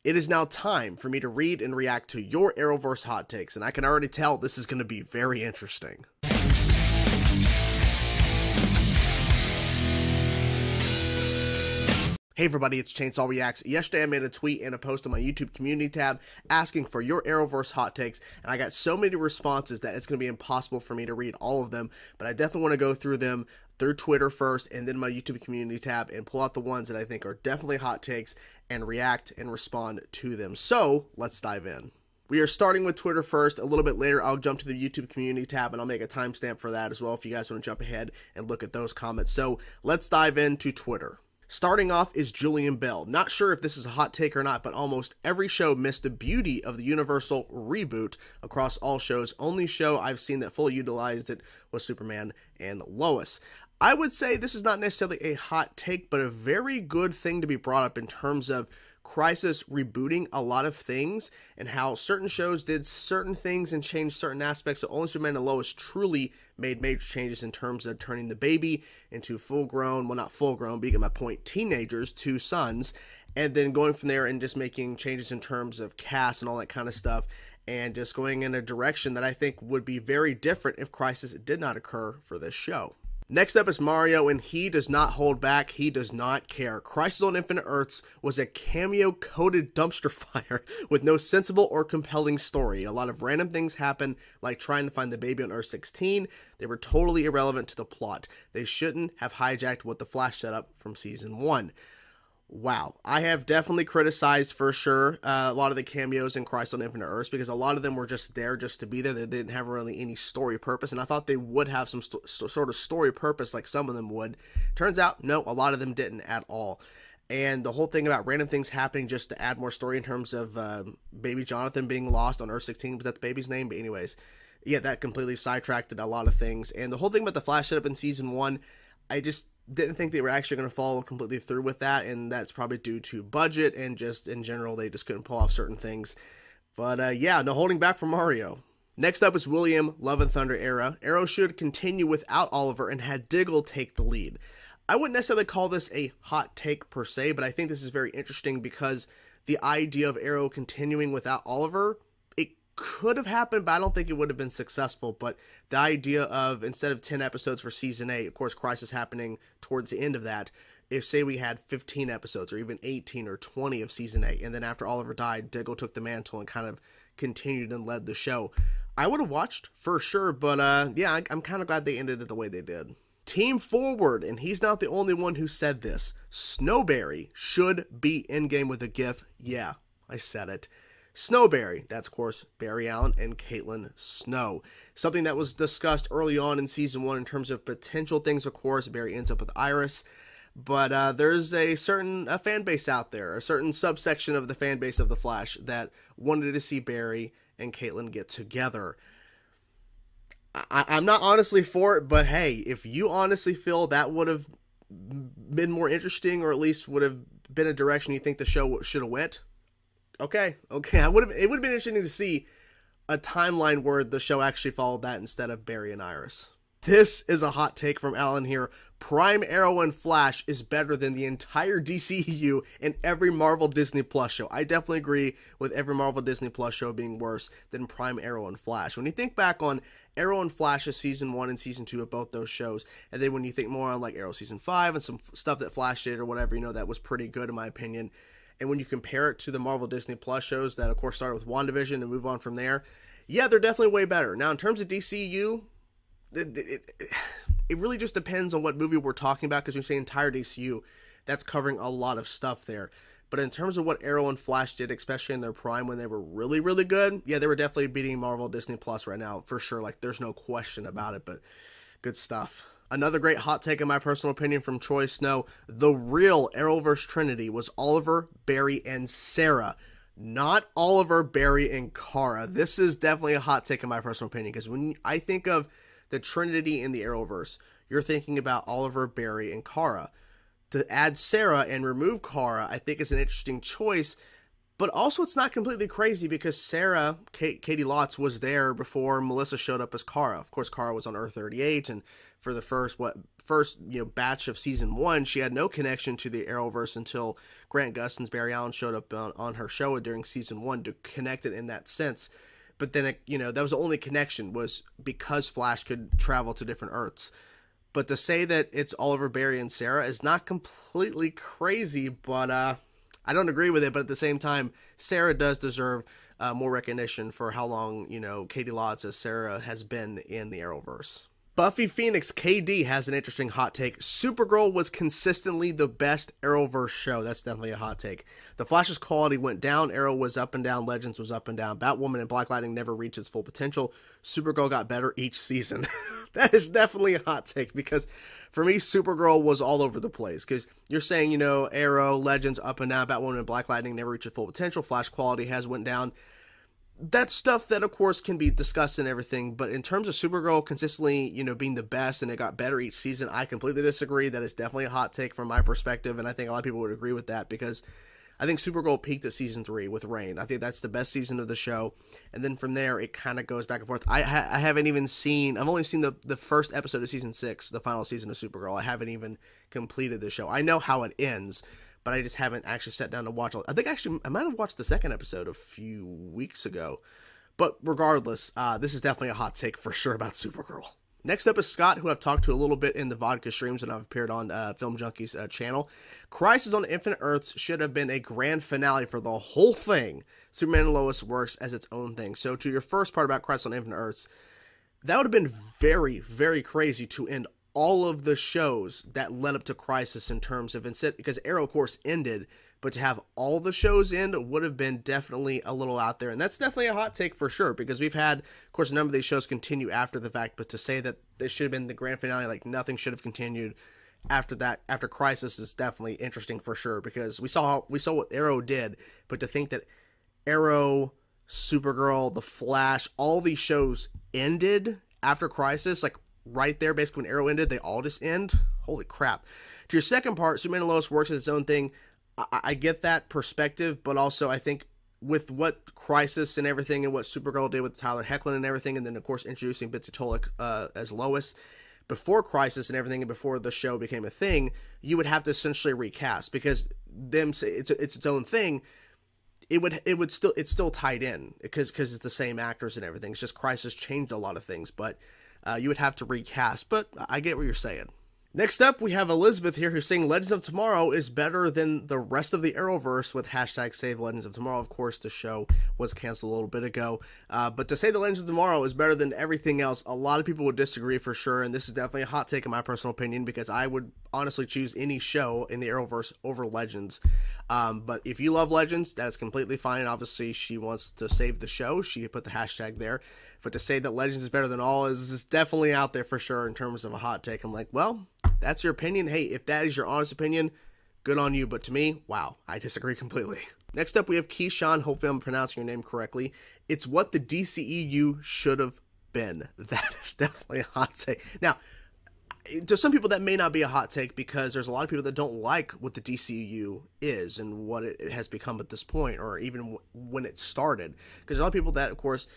It is now time for me to read and react to your Arrowverse hot takes, and I can already tell this is going to be very interesting. Hey everybody, it's Chainsaw Reacts. Yesterday I made a tweet and a post on my YouTube community tab asking for your Arrowverse hot takes, and I got so many responses that it's going to be impossible for me to read all of them, but I definitely want to go through them through Twitter first and then my YouTube community tab and pull out the ones that I think are definitely hot takes and react and respond to them. So let's dive in. We are starting with Twitter first. A little bit later, I'll jump to the YouTube community tab and I'll make a timestamp for that as well if you guys want to jump ahead and look at those comments. So let's dive into Twitter. Starting off is Julian Bell. Not sure if this is a hot take or not, but almost every show missed the beauty of the Universal reboot across all shows. Only show I've seen that fully utilized it was Superman and Lois. I would say this is not necessarily a hot take, but a very good thing to be brought up in terms of Crisis rebooting a lot of things and how certain shows did certain things and changed certain aspects. So only Superman and Lois truly made major changes in terms of turning the baby into full-grown, well not full-grown, but you get my point, teenagers, two sons, and then going from there and just making changes in terms of cast and all that kind of stuff, and just going in a direction that I think would be very different if Crisis did not occur for this show. Next up is Mario, and he does not hold back. He does not care. Crisis on Infinite Earths was a cameo-coated dumpster fire with no sensible or compelling story. A lot of random things happen, like trying to find the baby on Earth 16. They were totally irrelevant to the plot. They shouldn't have hijacked what the Flash set up from Season 1. Wow, I have definitely criticized for sure a lot of the cameos in Crisis on Infinite Earths because a lot of them were just there just to be there. They didn't have really any story purpose, and I thought they would have some sort of story purpose like some of them would. Turns out, no, a lot of them didn't at all. And the whole thing about random things happening just to add more story in terms of baby Jonathan being lost on Earth 16, was that the baby's name? But anyways, yeah, that completely sidetracked a lot of things. And the whole thing about the Flash setup in Season 1, I just didn't think they were actually going to follow completely through with that, and that's probably due to budget and just in general they just couldn't pull off certain things. But yeah, no holding back from Mario. Next up is William, Love and Thunder era. Arrow should continue without Oliver and had Diggle take the lead. I wouldn't necessarily call this a hot take per se, but I think this is very interesting because the idea of Arrow continuing without Oliver, could have happened, but I don't think it would have been successful. But the idea of, instead of 10 episodes for Season 8, of course, Crisis happening towards the end of that, if, say, we had 15 episodes, or even 18 or 20 of Season 8, and then after Oliver died, Diggle took the mantle and kind of continued and led the show, I would have watched, for sure, but yeah, I'm kind of glad they ended it the way they did. Team Forward, and he's not the only one who said this, Snowberry should be in-game with a GIF. Yeah, I said it. Snowberry, that's of course Barry Allen and Caitlin Snow. Something that was discussed early on in Season 1 in terms of potential things, of course. Barry ends up with Iris, but there's a certain fan base out there, a certain subsection of the fan base of The Flash that wanted to see Barry and Caitlin get together. I'm not honestly for it, but hey, if you honestly feel that would have been more interesting, or at least would have been a direction you think the show should have went, Okay. It would have been interesting to see a timeline where the show actually followed that instead of Barry and Iris. This is a hot take from Alan here. Prime Arrow and Flash is better than the entire DCEU and every Marvel Disney Plus show. I definitely agree with every Marvel Disney Plus show being worse than Prime Arrow and Flash. When you think back on Arrow and Flash's Season 1 and Season 2 of both those shows, and then when you think more on like Arrow Season 5 and some stuff that Flash did or whatever, that was pretty good in my opinion. And when you compare it to the Marvel Disney Plus shows that, of course, started with WandaVision and move on from there, yeah, they're definitely way better. Now, in terms of DCU, it really just depends on what movie we're talking about, because you say entire DCU, that's covering a lot of stuff there. But in terms of what Arrow and Flash did, especially in their prime when they were really, really good, yeah, they were definitely beating Marvel Disney Plus right now, for sure. Like, there's no question about it, but good stuff. Another great hot take in my personal opinion from Troy Snow, the real Arrowverse Trinity was Oliver, Barry, and Sarah. Not Oliver, Barry, and Kara. This is definitely a hot take in my personal opinion, because when I think of the Trinity in the Arrowverse, you're thinking about Oliver, Barry, and Kara. To add Sarah and remove Kara, I think is an interesting choice, but also it's not completely crazy because Sarah, Katie Lotz, was there before Melissa showed up as Kara. Of course, Kara was on Earth 38, and for the first, first, batch of season 1, she had no connection to the Arrowverse until Grant Gustin's Barry Allen showed up on her show during season 1 to connect it in that sense. But then, that was the only connection, was because Flash could travel to different Earths. But to say that it's all over Barry and Sarah is not completely crazy, but I don't agree with it. But at the same time, Sarah does deserve more recognition for how long, Katie Lotz as Sarah has been in the Arrowverse. Buffy Phoenix KD has an interesting hot take. Supergirl was consistently the best Arrowverse show. That's definitely a hot take. The Flash's quality went down. Arrow was up and down. Legends was up and down. Batwoman and Black Lightning never reached its full potential. Supergirl got better each season. That is definitely a hot take, because for me, Supergirl was all over the place. Because you're saying, Arrow, Legends up and down. Batwoman and Black Lightning never reached its full potential. Flash quality has went down. That's stuff that, of course, can be discussed and everything, but in terms of Supergirl consistently, being the best and it got better each season, I completely disagree. That is definitely a hot take from my perspective, and I think a lot of people would agree with that, because I think Supergirl peaked at season 3 with Reign. I think that's the best season of the show, and then from there, it kind of goes back and forth. I haven't even seen, I've only seen the first episode of season 6, the final season of Supergirl. I haven't even completed the show. I know how it ends, but I just haven't actually sat down to watch it. I think actually I might have watched the second episode a few weeks ago. But regardless, this is definitely a hot take for sure about Supergirl. Next up is Scott, who I've talked to a little bit in the vodka streams when I've appeared on Film Junkie's channel. Crisis on Infinite Earths should have been a grand finale for the whole thing. Superman and Lois works as its own thing. So to your first part about Crisis on Infinite Earths, that would have been very, very crazy to end all of the shows that led up to Crisis in terms of, because Arrow, of course, ended, but to have all the shows end would have been definitely a little out there. And that's definitely a hot take for sure, because we've had, of course, a number of these shows continue after the fact, but to say that this should have been the grand finale, like nothing should have continued after that, after Crisis, is definitely interesting for sure, because we saw what Arrow did, but to think that Arrow, Supergirl, The Flash, all these shows ended after Crisis, like right there, basically when Arrow ended, they all just end. Holy crap. To your second part, Superman and Lois works as its own thing. I get that perspective, but also I think with what Crisis and everything and what Supergirl did with Tyler Hoechlin and everything, and then of course introducing Bitsy Tolik as Lois before Crisis and everything, and before the show became a thing, you would have to essentially recast, because them say it's its own thing. It's still tied in because it's the same actors and everything. It's just Crisis changed a lot of things, but you would have to recast. But I get what you're saying. Next up, we have Elizabeth here, who's saying Legends of Tomorrow is better than the rest of the Arrowverse with hashtag Save Legends of Tomorrow. Of course, the show was canceled a little bit ago. But to say the Legends of Tomorrow is better than everything else, a lot of people would disagree for sure. And this is definitely a hot take in my personal opinion, because I would honestly choose any show in the Arrowverse over Legends. But if you love Legends, that is completely fine. Obviously, she wants to save the show. She put the hashtag there. But to say that Legends is better than all is definitely out there for sure in terms of a hot take. I'm like, well, that's your opinion. Hey, if that is your honest opinion, good on you. But to me, wow, I disagree completely. Next up, we have Keyshawn. Hopefully I'm pronouncing your name correctly. It's what the DCEU should have been. That is definitely a hot take. Now, to some people that may not be a hot take, because there's a lot of people that don't like what the DCU is and what it has become at this point, or even when it started. Because a lot of people that, of course,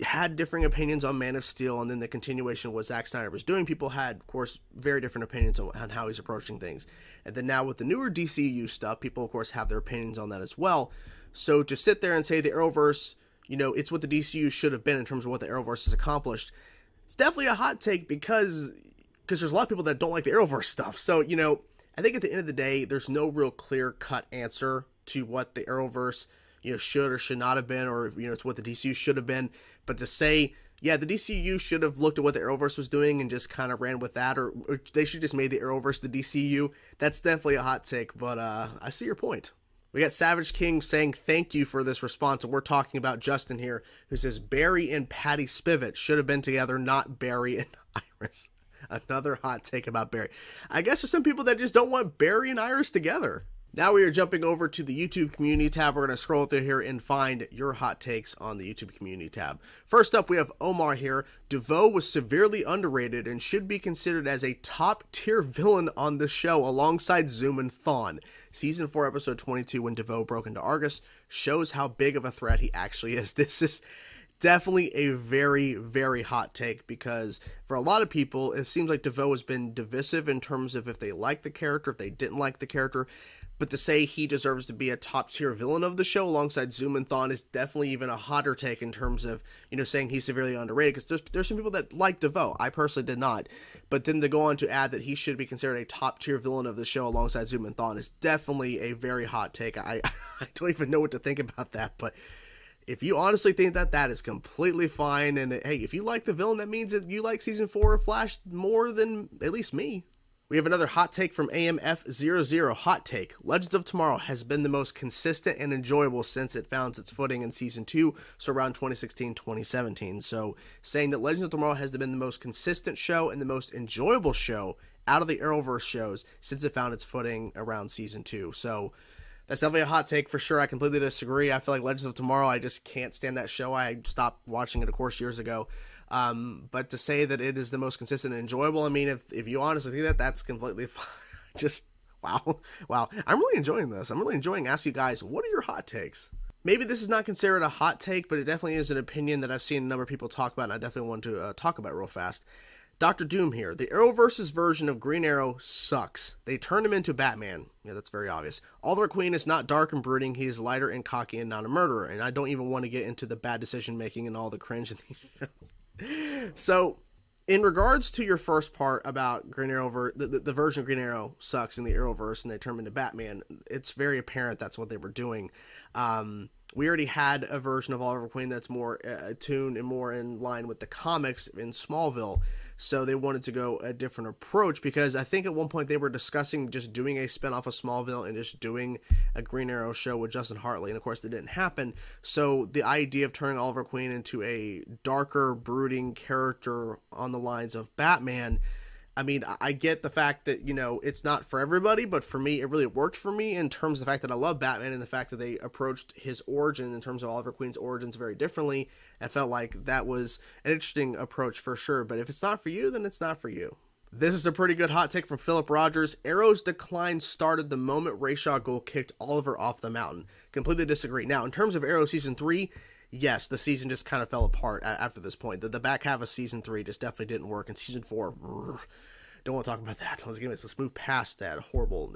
had differing opinions on Man of Steel, and then the continuation of what Zack Snyder was doing. People had, of course, very different opinions on how he's approaching things. And then now with the newer DCU stuff, people, of course, have their opinions on that as well. So to sit there and say the Arrowverse, it's what the DCU should have been in terms of what the Arrowverse has accomplished, it's definitely a hot take, because there's a lot of people that don't like the Arrowverse stuff. So, I think at the end of the day, there's no real clear-cut answer to what the Arrowverse should or should not have been, or, it's what the DCU should have been. But to say, yeah, the DCU should have looked at what the Arrowverse was doing and just kind of ran with that, or they should just made the Arrowverse the DCU, that's definitely a hot take, but I see your point. We got Savage King saying thank you for this response, and we're talking about Justin here, who says Barry and Patty Spivot should have been together, not Barry and Iris. Another hot take about Barry. I guess there's some people that just don't want Barry and Iris together. Now we are jumping over to the YouTube community tab. We're going to scroll through here and find your hot takes on the YouTube community tab. First up, we have Omar here. DeVoe was severely underrated and should be considered as a top tier villain on the show alongside Zoom and Thawne. Season 4, episode 22, when DeVoe broke into Argus, shows how big of a threat he actually is. definitely a very, very hot take, because for a lot of people, it seems like DeVoe has been divisive in terms of if they like the character, if they didn't like the character. But to say he deserves to be a top-tier villain of the show alongside Zoom and Thawne is definitely even a hotter take in terms of, saying he's severely underrated, because there's some people that like DeVoe. I personally did not. But then to go on to add that he should be considered a top-tier villain of the show alongside Zoom and Thawne is definitely a very hot take. I don't even know what to think about that, but if you honestly think that, that is completely fine. And hey, if you like the villain, that means that you like season 4 of Flash more than at least me. We have another hot take from AMF00. Hot take: Legends of Tomorrow has been the most consistent and enjoyable since it found its footing in season 2, so around 2016-2017. So saying that Legends of Tomorrow has been the most consistent show and the most enjoyable show out of the Arrowverse shows since it found its footing around season 2. So that's definitely a hot take for sure. I completely disagree. I feel like Legends of Tomorrow, I just can't stand that show. I stopped watching it, of course, years ago. But to say that it is the most consistent and enjoyable, I mean, if you honestly think that, that's completely fine. Just, wow. I'm really enjoying this. I'm really enjoying asking you guys, what are your hot takes? Maybe this is not considered a hot take, but it definitely is an opinion that I've seen a number of people talk about, and I definitely want to talk about it real fast. Dr. Doom here. The Arrowverse's version of Green Arrow sucks. They turned him into Batman. Yeah, that's very obvious. Oliver Queen is not dark and brooding. He is lighter and cocky and not a murderer. And I don't even want to get into the bad decision making and all the cringe in these shows. So, in regards to your first part about Green Arrow, the version of Green Arrow sucks in the Arrowverse and they turn him into Batman, it's very apparent that's what they were doing. We already had a version of Oliver Queen that's more attuned and more in line with the comics in Smallville. So they wanted to go a different approach, because I think at one point they were discussing just doing a spinoff of Smallville and just doing a Green Arrow show with Justin Hartley. And of course, that didn't happen. So the idea of turning Oliver Queen into a darker, brooding character on the lines of Batman, I mean, I get the fact that, it's not for everybody, but for me, it really worked for me in terms of the fact that I love Batman and the fact that they approached his origin in terms of Oliver Queen's origins very differently. I felt like that was an interesting approach for sure, but if it's not for you, then it's not for you. This is a pretty good hot take from Philip Rogers. Arrow's decline started the moment Ra's al Ghul kicked Oliver off the mountain. Completely disagree. Now, in terms of Arrow Season 3, yes, the season just kind of fell apart after this point. The back half of Season 3 just definitely didn't work, and Season 4, don't want to talk about that. Let's move past that horrible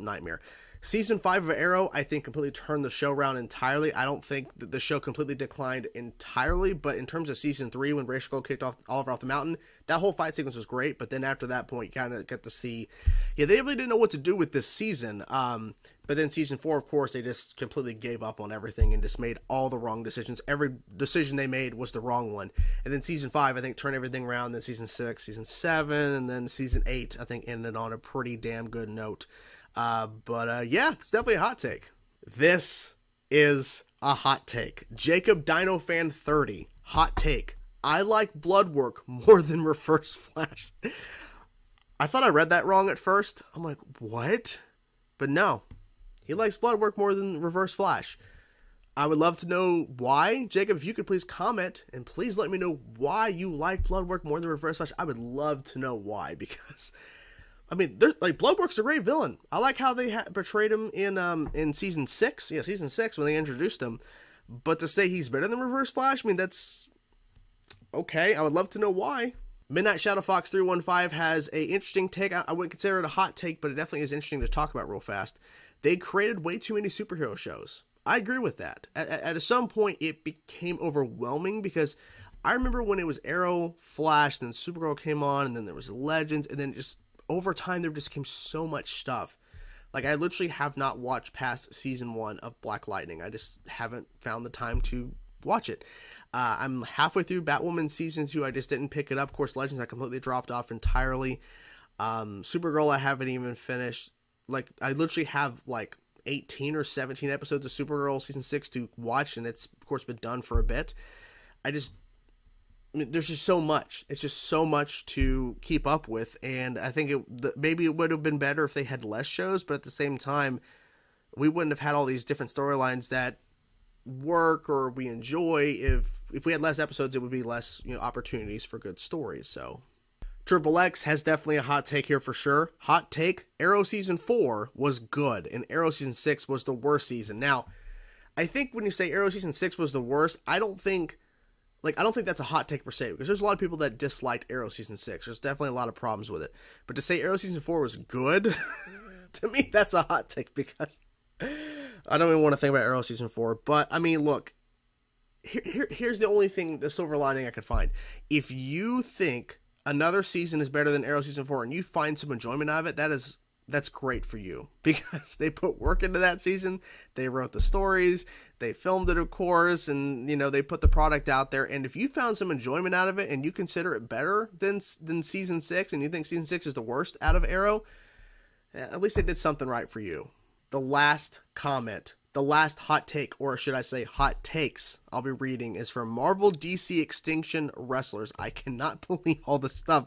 nightmare. Season 5 of Arrow, I think, completely turned the show around entirely. I don't think that the show completely declined entirely, but in terms of Season 3, when Ra's al Ghul kicked Oliver off the mountain, that whole fight sequence was great, but then after that point, you kind of get to see, they really didn't know what to do with this season. But then Season 4, of course, they just completely gave up on everything and just made all the wrong decisions. Every decision they made was the wrong one. And then Season 5, I think, turned everything around. Then Season 6, Season 7, and then Season 8, I think, ended on a pretty damn good note. Yeah, it's definitely a hot take. This is a hot take. Jacob DinoFan 30, hot take. I like Bloodwork more than Reverse Flash. I thought I read that wrong at first. I'm like, what? But no, he likes Bloodwork more than Reverse Flash. I would love to know why. Jacob, if you could please comment and please let me know why you like Bloodwork more than Reverse Flash. I would love to know why, because I mean, Bloodwork's a great villain. I like how they portrayed him in Season 6. Yeah, Season 6 when they introduced him. But to say he's better than Reverse Flash, I mean, that's okay. I would love to know why. Midnight Shadow Fox 315 has a interesting take. I wouldn't consider it a hot take, but it definitely is interesting to talk about real fast. They created way too many superhero shows. I agree with that. At some point, it became overwhelming, because I remember when it was Arrow, Flash, then Supergirl came on, and then there was Legends, and then just over time, there just came so much stuff. Like, I literally have not watched past Season 1 of Black Lightning. I just haven't found the time to watch it. I'm halfway through Batwoman Season 2. I just didn't pick it up. Of course, Legends, I completely dropped off entirely. Supergirl, I haven't even finished. Like, I literally have, 18 or 17 episodes of Supergirl Season 6 to watch, and it's, of course, been done for a bit. There's just so much. It's just so much to keep up with, and I think maybe it would have been better if they had less shows, but at the same time, we wouldn't have had all these different storylines that work or we enjoy. If we had less episodes, it would be less opportunities for good stories. So Triple X has definitely a hot take here for sure. Hot take: Arrow Season 4 was good, and Arrow Season 6 was the worst season. Now, I think when you say Arrow Season 6 was the worst, I don't think like, I don't think that's a hot take per se, because there's a lot of people that disliked Arrow Season 6. There's definitely a lot of problems with it. But to say Arrow Season 4 was good, to me, that's a hot take, because I don't even want to think about Arrow Season 4. But, I mean, look, here's the only thing, the silver lining I could find. If you think another season is better than Arrow Season 4 and you find some enjoyment out of it, that's great for you, because they put work into that season. They wrote the stories, they filmed it, of course, and, you know, they put the product out there. And if you found some enjoyment out of it and you consider it better than Season 6, and you think Season 6 is the worst out of Arrow, at least they did something right for you. The last comment, the last hot take, or should I say hot takes, I'll be reading is from Marvel DC Extinction Wrestlers. I cannot believe all the stuff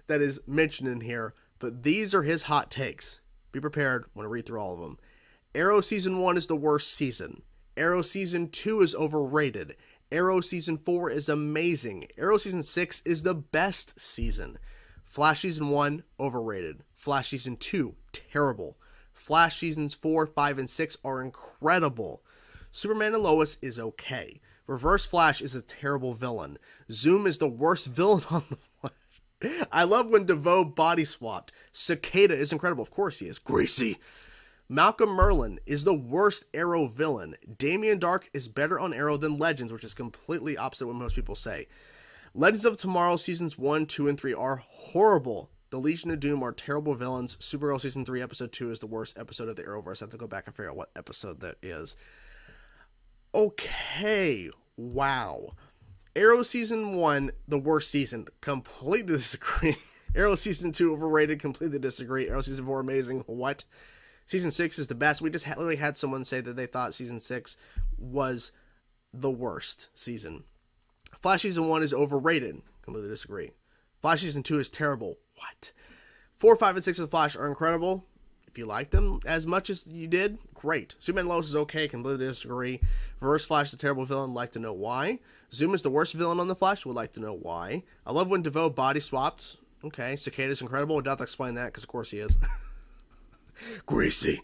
that is mentioned in here, but these are his hot takes. Be prepared when I read through all of them. Arrow Season 1 is the worst season. Arrow Season 2 is overrated. Arrow Season 4 is amazing. Arrow Season 6 is the best season. Flash Season 1, overrated. Flash Season 2, terrible. Flash Seasons 4, 5, and 6 are incredible. Superman and Lois is okay. Reverse Flash is a terrible villain. Zoom is the worst villain on the Flash. I love when DeVoe body swapped. Cicada is incredible. Of course he is. Gracie. Malcolm Merlin is the worst Arrow villain. Damien Dark is better on Arrow than Legends, which is completely opposite what most people say. Legends of Tomorrow Seasons 1, 2, and 3 are horrible. The Legion of Doom are terrible villains. Supergirl Season 3, Episode 2 is the worst episode of the Arrowverse. I have to go back and figure out what episode that is. Okay. Wow. Arrow Season 1, the worst season. Completely disagree. Arrow Season 2, overrated. Completely disagree. Arrow Season 4, amazing. What? Season 6 is the best. We just literally had someone say that they thought Season 6 was the worst season. Flash Season 1 is overrated. Completely disagree. Flash Season 2 is terrible. What? 4, 5, and 6 of Flash are incredible. If you like them as much as you did, great. Superman Lois is okay, completely disagree. Reverse Flash is a terrible villain, like to know why. Zoom is the worst villain on the Flash, would like to know why. I love when DeVoe body swapped. Okay, Cicada is incredible, I'd have to explain that, because of course he is. Gracie.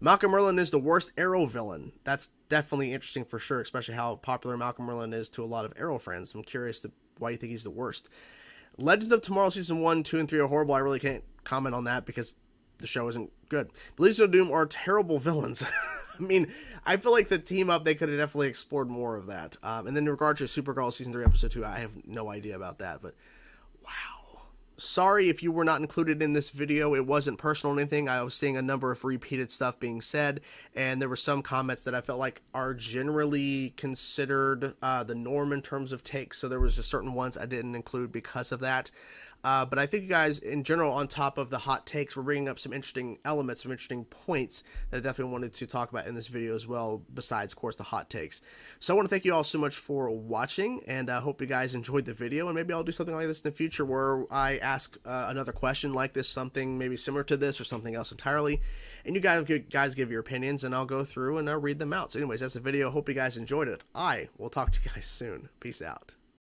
Malcolm Merlin is the worst Arrow villain. That's definitely interesting for sure, especially how popular Malcolm Merlin is to a lot of Arrow friends. I'm curious to why you think he's the worst. Legends of Tomorrow Season 1, 2, and 3 are horrible. I really can't comment on that because the show isn't good. The Legion of Doom are terrible villains. I mean, I feel like the team up, they could have definitely explored more of that. And then in regards to Supergirl Season 3, Episode 2, I have no idea about that, but wow. Sorry if you were not included in this video. It wasn't personal or anything. I was seeing a number of repeated stuff being said, and there were some comments that I felt like are generally considered the norm in terms of takes, so there was just certain ones I didn't include because of that. But I think you guys, in general, on top of the hot takes, we're bringing up some interesting elements, some interesting points that I definitely wanted to talk about in this video as well, besides, of course, the hot takes. So I want to thank you all so much for watching, and I hope you guys enjoyed the video, and maybe I'll do something like this in the future where I ask another question like this, something maybe similar to this or something else entirely, and you guys give your opinions, and I'll go through and I'll read them out. So anyways, that's the video. Hope you guys enjoyed it. I will talk to you guys soon. Peace out.